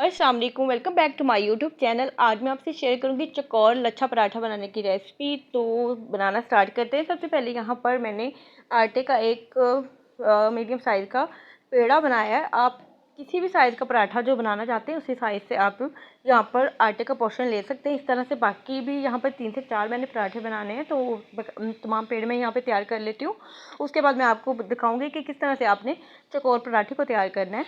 अस्सलाम वालेकुम, welcome back to my YouTube channel. आज मैं आपसे शेयर करूंगी चौकोर लच्छा पराठा बनाने की रेसिपी। तो बनाना स्टार्ट करते हैं। सबसे पहले यहाँ पर मैंने आटे का एक मीडियम साइज़ का पेड़ा बनाया है। आप किसी भी साइज़ का पराठा जो बनाना चाहते हैं उसी साइज़ से आप यहाँ पर आटे का पोर्शन ले सकते हैं। इस तरह से बाकी भी यहाँ पर 3 से 4 मैंने पराठे बनाने हैं, तो तमाम पेड़ मैं यहाँ पर तैयार कर लेती हूँ। उसके बाद मैं आपको दिखाऊँगी कि किस तरह से आपने चौकोर पराठे को तैयार करना है।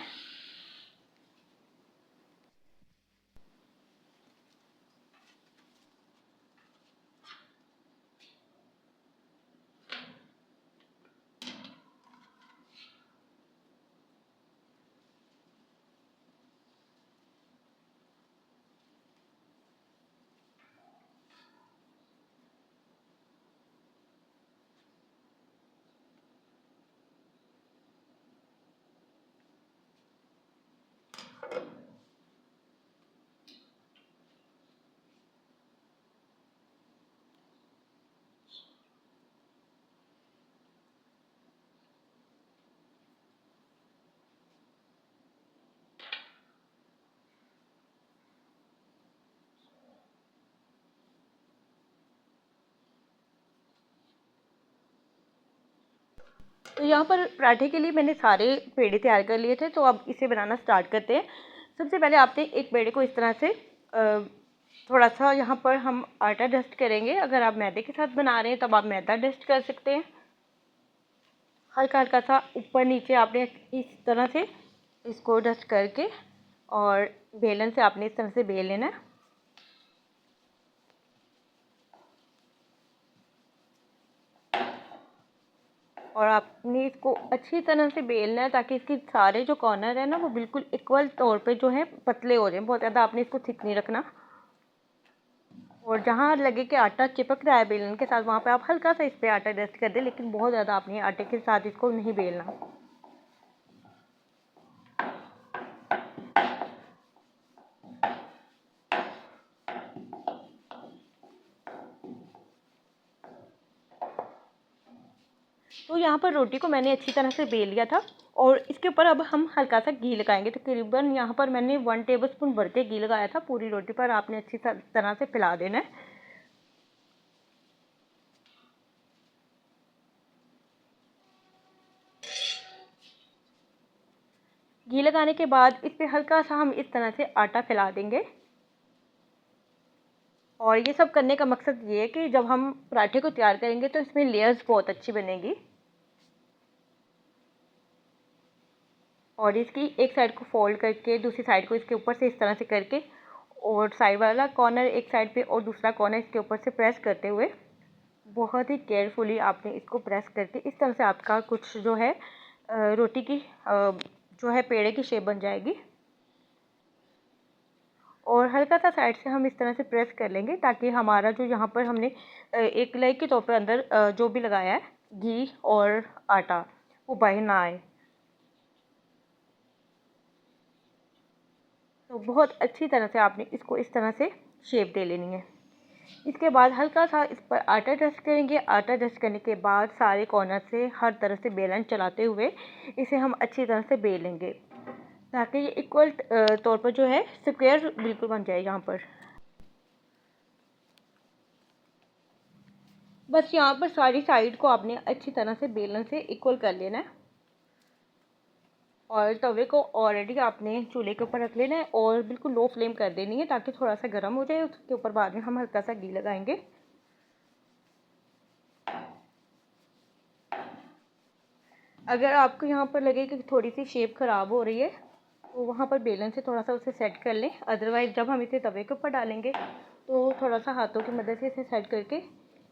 तो यहाँ पर पराठे के लिए मैंने सारे पेड़े तैयार कर लिए थे। तो अब इसे बनाना स्टार्ट करते हैं। सबसे पहले आपने एक पेड़े को इस तरह से थोड़ा सा यहाँ पर हम आटा डस्ट करेंगे। अगर आप मैदे के साथ बना रहे हैं तब आप मैदा डस्ट कर सकते हैं। हल्का हल्का सा ऊपर नीचे आपने इस तरह से इसको डस्ट करके और बेलन से आपने इस तरह से बेल लेना है। और आपने इसको अच्छी तरह से बेलना है ताकि इसके सारे जो कॉर्नर है ना वो बिल्कुल इक्वल तौर पे जो है पतले हो जाए। बहुत ज़्यादा आपने इसको थिक नहीं रखना। और जहाँ लगे कि आटा चिपक रहा है बेलन के साथ वहाँ पे आप हल्का सा इस पर आटा डस्ट कर दें, लेकिन बहुत ज़्यादा आपने आटे के साथ इसको नहीं बेलना। तो यहाँ पर रोटी को मैंने अच्छी तरह से बेल लिया था और इसके ऊपर अब हम हल्का सा घी लगाएंगे। तो करीबन यहाँ पर मैंने 1 टेबलस्पून भर के घी लगाया था। पूरी रोटी पर आपने अच्छी तरह से फैला देना है। घी लगाने के बाद इस पर हल्का सा हम इस तरह से आटा फैला देंगे। और ये सब करने का मकसद ये है कि जब हम पराठे को तैयार करेंगे तो इसमें लेयर्स बहुत अच्छी बनेगी। और इसकी एक साइड को फोल्ड करके दूसरी साइड को इसके ऊपर से इस तरह से करके और साइड वाला कॉर्नर एक साइड पे और दूसरा कॉर्नर इसके ऊपर से प्रेस करते हुए बहुत ही केयरफुली आपने इसको प्रेस करके इस तरह से आपका कुछ जो है रोटी की जो है पेड़े की शेप बन जाएगी। और हल्का सा साइड से हम इस तरह से प्रेस कर लेंगे ताकि हमारा जो यहाँ पर हमने एक लेयर के तौर पर अंदर जो भी लगाया है घी और आटा वो बाहर ना आए। तो बहुत अच्छी तरह से आपने इसको इस तरह से शेप दे लेनी है। इसके बाद हल्का सा इस पर आटा डस्ट करेंगे। आटा डस्ट करने के बाद सारे कॉर्नर से हर तरह से बेलन चलाते हुए इसे हम अच्छी तरह से बेल लेंगे ताकि ये इक्वल तौर पर जो है स्क्वायर बिल्कुल बन जाए। यहाँ पर बस यहाँ पर सारी साइड को आपने अच्छी तरह से बेलन से इक्वल कर लेना है। और तवे को ऑलरेडी आपने चूल्हे के ऊपर रख लेना है और बिल्कुल लो फ्लेम कर देनी है ताकि थोड़ा सा गर्म हो जाए। उसके ऊपर बाद में हम हल्का सा घी लगाएंगे। अगर आपको यहाँ पर लगे कि थोड़ी सी शेप ख़राब हो रही है तो वहाँ पर बेलन से थोड़ा सा उसे सेट कर लें। अदरवाइज़ जब हम इसे तवे के ऊपर डालेंगे तो थोड़ा सा हाथों की मदद से इसे सेट करके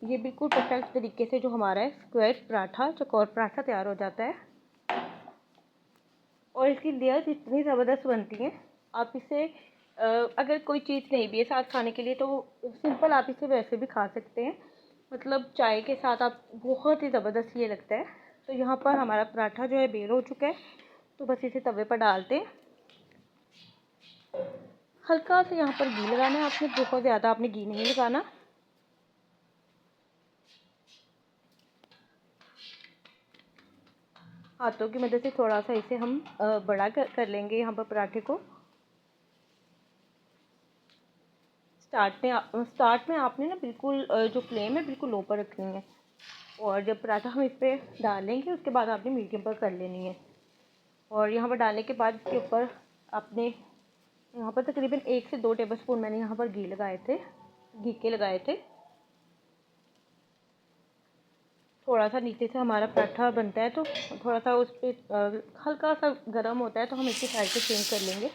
ये बिल्कुल परफेक्ट तरीके से जो हमारा है स्क्वायर पराठा चौकोर पराठा तैयार हो जाता है। और इसकी लेयर्स इतनी ज़बरदस्त बनती हैं। आप इसे अगर कोई चीज़ नहीं भी है साथ खाने के लिए तो सिंपल आप इसे वैसे भी खा सकते हैं। मतलब चाय के साथ आप बहुत ही ज़बरदस्त ये लगता है। तो यहाँ पर हमारा पराठा जो है बेल हो चुका है। तो बस इसे तवे पर डालते हैं। हल्का सा यहाँ पर घी लगाना है आपने, बहुत ज़्यादा आपने घी नहीं लगाना। हाथों की मदद से थोड़ा सा इसे हम बड़ा कर लेंगे यहाँ पर पराठे को। स्टार्ट में आपने ना बिल्कुल जो फ्लेम है बिल्कुल लो पर रखनी है, और जब पराठा हम इस पर डालेंगे उसके बाद आपने मीडियम पर कर लेनी है। और यहाँ पर डालने के बाद इसके ऊपर आपने यहाँ पर तकरीबन 1 से 2 टेबलस्पून मैंने यहाँ पर घी के लगाए थे। थोड़ा सा नीचे से हमारा पराठा बनता है तो थोड़ा सा उस पर हल्का सा गर्म होता है तो हम इसकी साइड से चेंज कर लेंगे।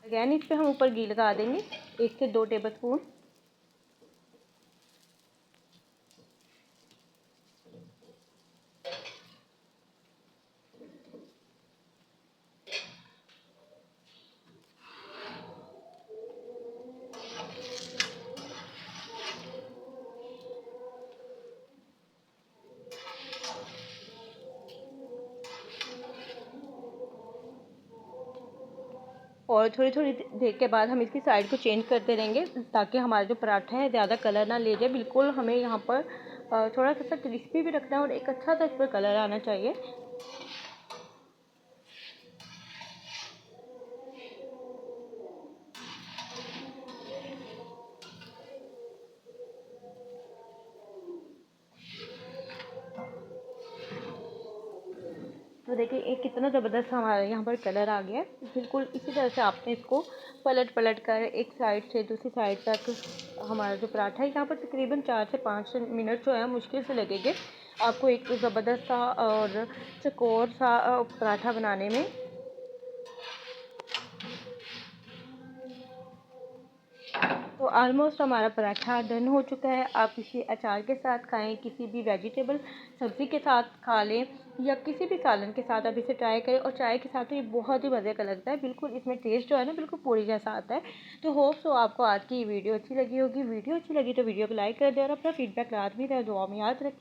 अगैन इस पर हम ऊपर घी लगा देंगे 1 से 2 टेबलस्पून। और थोड़ी थोड़ी देर के बाद हम इसकी साइड को चेंज करते रहेंगे ताकि हमारा जो पराठा है ज़्यादा कलर ना ले जाए। बिल्कुल हमें यहाँ पर थोड़ा सा क्रिस्पी भी रखना है और एक अच्छा सा इस पर कलर आना चाहिए। तो देखिए एक कितना ज़बरदस्त हमारा यहाँ पर कलर आ गया है। बिल्कुल इसी तरह से आपने इसको पलट पलट कर एक साइड से दूसरी साइड तक हमारा जो पराठा है यहाँ पर तकरीबन 4 से 5 मिनट जो है मुश्किल से लगेंगे आपको एक ज़बरदस्त सा और चकोर सा पराठा बनाने में। तो ऑलमोस्ट हमारा पराठा डन हो चुका है। आप इसे अचार के साथ खाएं, किसी भी वेजिटेबल सब्ज़ी के साथ खा लें या किसी भी सालन के साथ आप इसे ट्राई करें, और चाय के साथ तो ये बहुत ही मज़े का लगता है। बिल्कुल इसमें टेस्ट जो है ना बिल्कुल पूरी जैसा आता है। तो होप सो आपको आज की वीडियो अच्छी लगी होगी। वीडियो अच्छी लगी तो वीडियो को लाइक कर दें और अपना फीडबैक लाजमी दुआ में याद रखें।